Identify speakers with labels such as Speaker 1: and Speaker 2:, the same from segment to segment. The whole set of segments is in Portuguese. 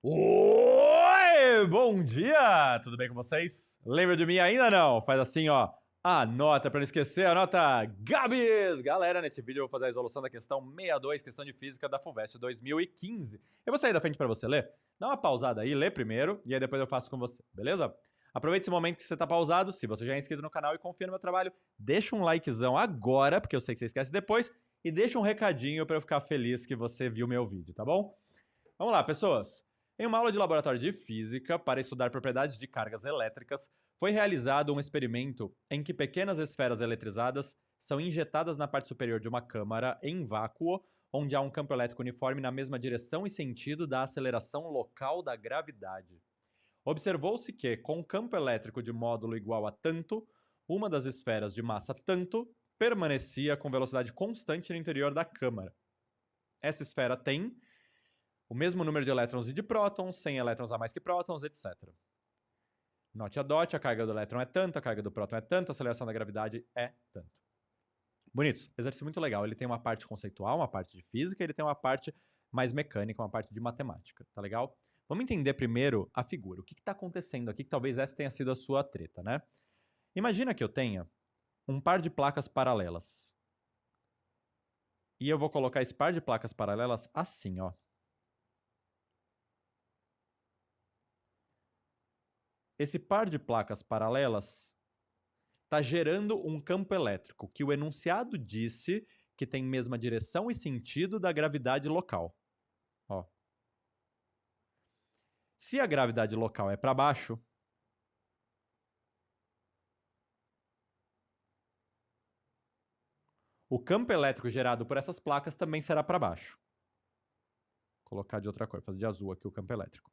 Speaker 1: Oi! Bom dia! Tudo bem com vocês? Lembra de mim ainda não? Faz assim, ó. Anota pra não esquecer, anota Gabs! Galera, nesse vídeo eu vou fazer a resolução da questão 62, questão de física da FUVEST 2015. Eu vou sair da frente pra você ler. Dá uma pausada aí, lê primeiro, e aí depois eu faço com você, beleza? Aproveite esse momento que você tá pausado, se você já é inscrito no canal e confia no meu trabalho, deixa um likezão agora, porque eu sei que você esquece depois, e deixa um recadinho pra eu ficar feliz que você viu meu vídeo, tá bom? Vamos lá, pessoas! Em uma aula de laboratório de física para estudar propriedades de cargas elétricas, foi realizado um experimento em que pequenas esferas eletrizadas são injetadas na parte superior de uma câmara em vácuo, onde há um campo elétrico uniforme na mesma direção e sentido da aceleração local da gravidade. Observou-se que, com campo elétrico de módulo igual a tanto, uma das esferas de massa tanto permanecia com velocidade constante no interior da câmara. Essa esfera tem o mesmo número de elétrons e de prótons, 100 elétrons a mais que prótons, etc. Note a dot, a carga do elétron é tanto, a carga do próton é tanto, a aceleração da gravidade é tanto. Bonitos, exercício muito legal. Ele tem uma parte conceitual, uma parte de física, ele tem uma parte mais mecânica, uma parte de matemática, tá legal? Vamos entender primeiro a figura. O que está acontecendo aqui, que talvez essa tenha sido a sua treta, né? Imagina que eu tenha um par de placas paralelas. E eu vou colocar esse par de placas paralelas assim, ó. Esse par de placas paralelas está gerando um campo elétrico que o enunciado disse que tem mesma direção e sentido da gravidade local. Ó. Se a gravidade local é para baixo, o campo elétrico gerado por essas placas também será para baixo. Vou colocar de outra cor, fazer de azul aqui o campo elétrico.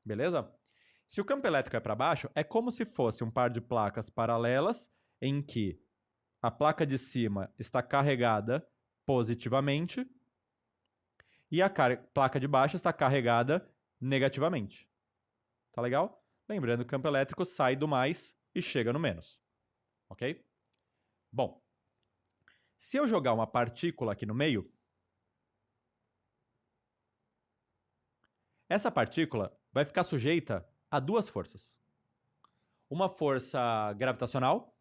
Speaker 1: Beleza? Se o campo elétrico é para baixo, é como se fosse um par de placas paralelas em que a placa de cima está carregada positivamente e a placa de baixo está carregada negativamente. Tá legal? Lembrando que o campo elétrico sai do mais e chega no menos. Ok? Bom, se eu jogar uma partícula aqui no meio, essa partícula vai ficar sujeita a duas forças. Uma força gravitacional,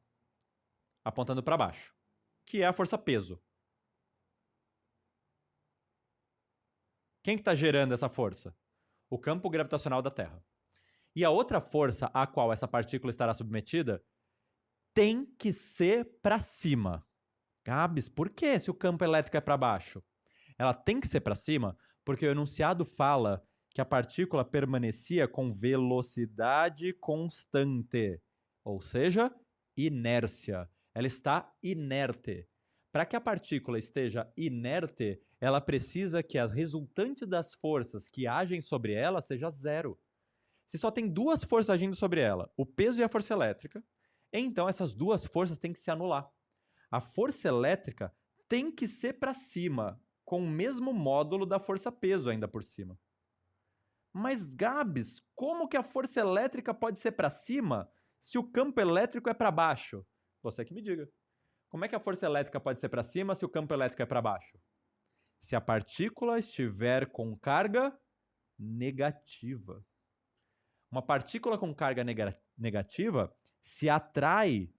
Speaker 1: apontando para baixo, que é a força peso. Quem que está gerando essa força? O campo gravitacional da Terra. E a outra força a qual essa partícula estará submetida tem que ser para cima. Gabs, por que se o campo elétrico é para baixo? Ela tem que ser para cima porque o enunciado fala que a partícula permanecia com velocidade constante, ou seja, inércia. Ela está inerte. Para que a partícula esteja inerte, ela precisa que a resultante das forças que agem sobre ela seja zero. Se só tem duas forças agindo sobre ela, o peso e a força elétrica, então essas duas forças têm que se anular. A força elétrica tem que ser para cima, com o mesmo módulo da força peso ainda por cima. Mas, Gabs, como que a força elétrica pode ser para cima se o campo elétrico é para baixo? Você que me diga. Como é que a força elétrica pode ser para cima se o campo elétrico é para baixo? Se a partícula estiver com carga negativa. Uma partícula com carga negativa se atrai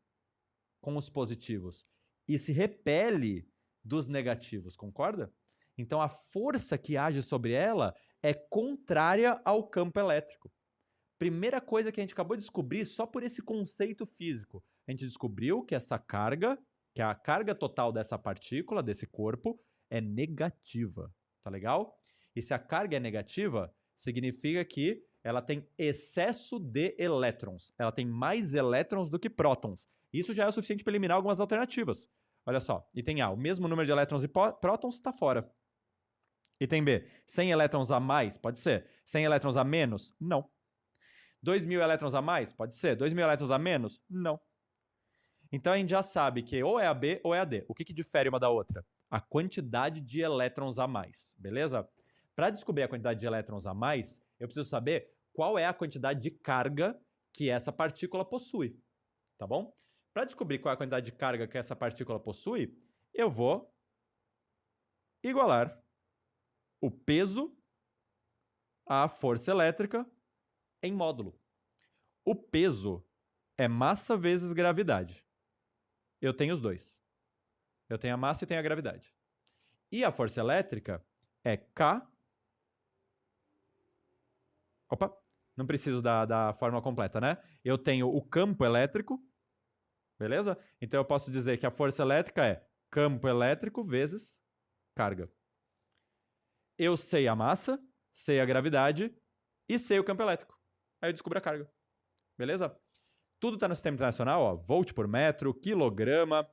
Speaker 1: com os positivos e se repele dos negativos, concorda? Então a força que age sobre ela é contrária ao campo elétrico. Primeira coisa que a gente acabou de descobrir só por esse conceito físico. A gente descobriu que essa carga, que a carga total dessa partícula, desse corpo, é negativa. Tá legal? E se a carga é negativa, significa que ela tem excesso de elétrons. Ela tem mais elétrons do que prótons. Isso já é o suficiente para eliminar algumas alternativas. Olha só, item A, o mesmo número de elétrons e prótons está fora. Item B, 100 elétrons a mais? Pode ser. 100 elétrons a menos? Não. 2.000 elétrons a mais? Pode ser. 2.000 elétrons a menos? Não. Então a gente já sabe que ou é a B ou é a D. O que difere uma da outra? A quantidade de elétrons a mais, beleza? Para descobrir a quantidade de elétrons a mais, eu preciso saber qual é a quantidade de carga que essa partícula possui, tá bom? Para descobrir qual é a quantidade de carga que essa partícula possui, eu vou igualar o peso, a força elétrica em módulo. O peso é massa vezes gravidade. Eu tenho os dois. Eu tenho a massa e tenho a gravidade. E a força elétrica é K... Opa, não preciso da fórmula completa, né? Eu tenho o campo elétrico, beleza? Então eu posso dizer que a força elétrica é campo elétrico vezes carga. Eu sei a massa, sei a gravidade e sei o campo elétrico. Aí eu descubro a carga. Beleza? Tudo está no sistema internacional, ó, volt por metro, quilograma,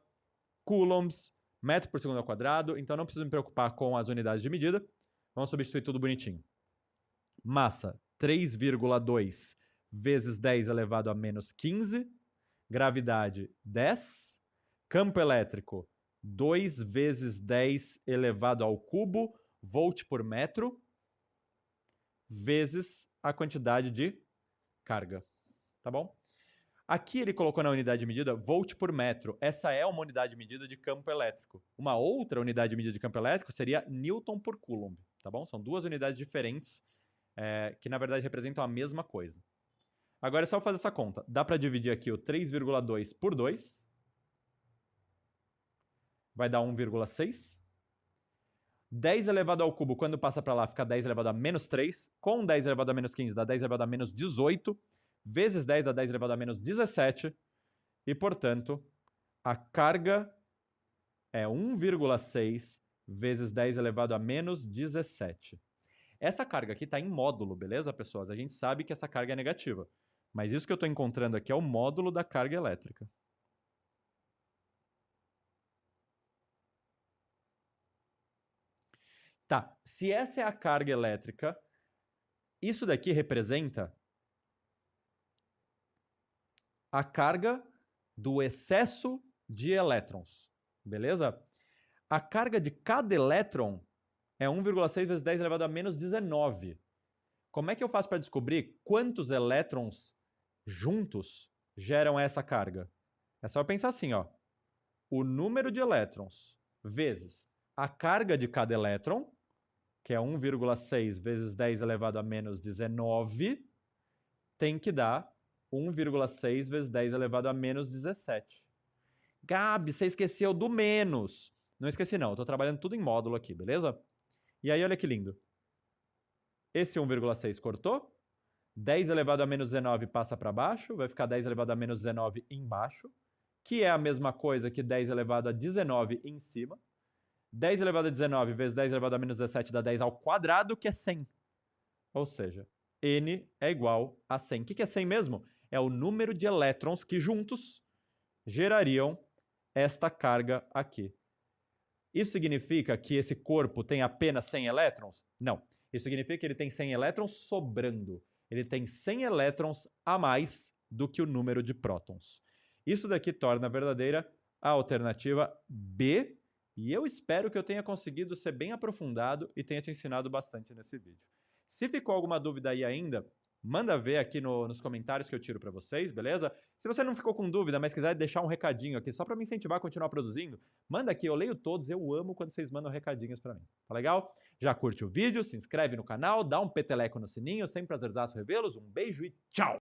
Speaker 1: coulombs, metro por segundo ao quadrado. Então não preciso me preocupar com as unidades de medida. Vamos substituir tudo bonitinho. Massa, 3,2 vezes 10 elevado a menos 15. Gravidade, 10. Campo elétrico, 2 vezes 10 elevado ao cubo, volt por metro, vezes a quantidade de carga. Tá bom? Aqui ele colocou na unidade de medida volt por metro. Essa é uma unidade de medida de campo elétrico. Uma outra unidade de medida de campo elétrico seria newton por coulomb. Tá bom? São duas unidades diferentes que, na verdade, representam a mesma coisa. Agora é só fazer essa conta. Dá para dividir aqui o 3,2 por 2. Vai dar 1,6. 10 elevado ao cubo, quando passa para lá, fica 10 elevado a menos 3. Com 10 elevado a menos 15, dá 10 elevado a menos 18. Vezes 10 dá 10 elevado a menos 17. E, portanto, a carga é 1,6 vezes 10 elevado a menos 17. Essa carga aqui está em módulo, beleza, pessoas? A gente sabe que essa carga é negativa. Mas isso que eu estou encontrando aqui é o módulo da carga elétrica. Tá, se essa é a carga elétrica, isso daqui representa a carga do excesso de elétrons, beleza? A carga de cada elétron é 1,6 vezes 10 elevado a menos 19. Como é que eu faço para descobrir quantos elétrons juntos geram essa carga? É só pensar assim, ó. O número de elétrons vezes a carga de cada elétron, que é 1,6 vezes 10 elevado a menos 19, tem que dar 1,6 vezes 10 elevado a menos 17. Gabi, você esqueceu do menos. Não esqueci não, eu estou trabalhando tudo em módulo aqui, beleza? E aí, olha que lindo. Esse 1,6 cortou. 10 elevado a menos 19 passa para baixo, vai ficar 10 elevado a menos 19 embaixo, que é a mesma coisa que 10 elevado a 19 em cima. 10 elevado a 19 vezes 10 elevado a menos 17 dá 10 ao quadrado, que é 100. Ou seja, N é igual a 100. O que é 100 mesmo? É o número de elétrons que juntos gerariam esta carga aqui. Isso significa que esse corpo tem apenas 100 elétrons? Não. Isso significa que ele tem 100 elétrons sobrando. Ele tem 100 elétrons a mais do que o número de prótons. Isso daqui torna verdadeira a alternativa B, e eu espero que eu tenha conseguido ser bem aprofundado e tenha te ensinado bastante nesse vídeo. Se ficou alguma dúvida aí ainda, manda ver aqui nos comentários que eu tiro para vocês, beleza? Se você não ficou com dúvida, mas quiser deixar um recadinho aqui só para me incentivar a continuar produzindo, manda aqui, eu leio todos, eu amo quando vocês mandam recadinhos para mim, tá legal? Já curte o vídeo, se inscreve no canal, dá um peteleco no sininho, sempre prazerzaço revê-los, um beijo e tchau!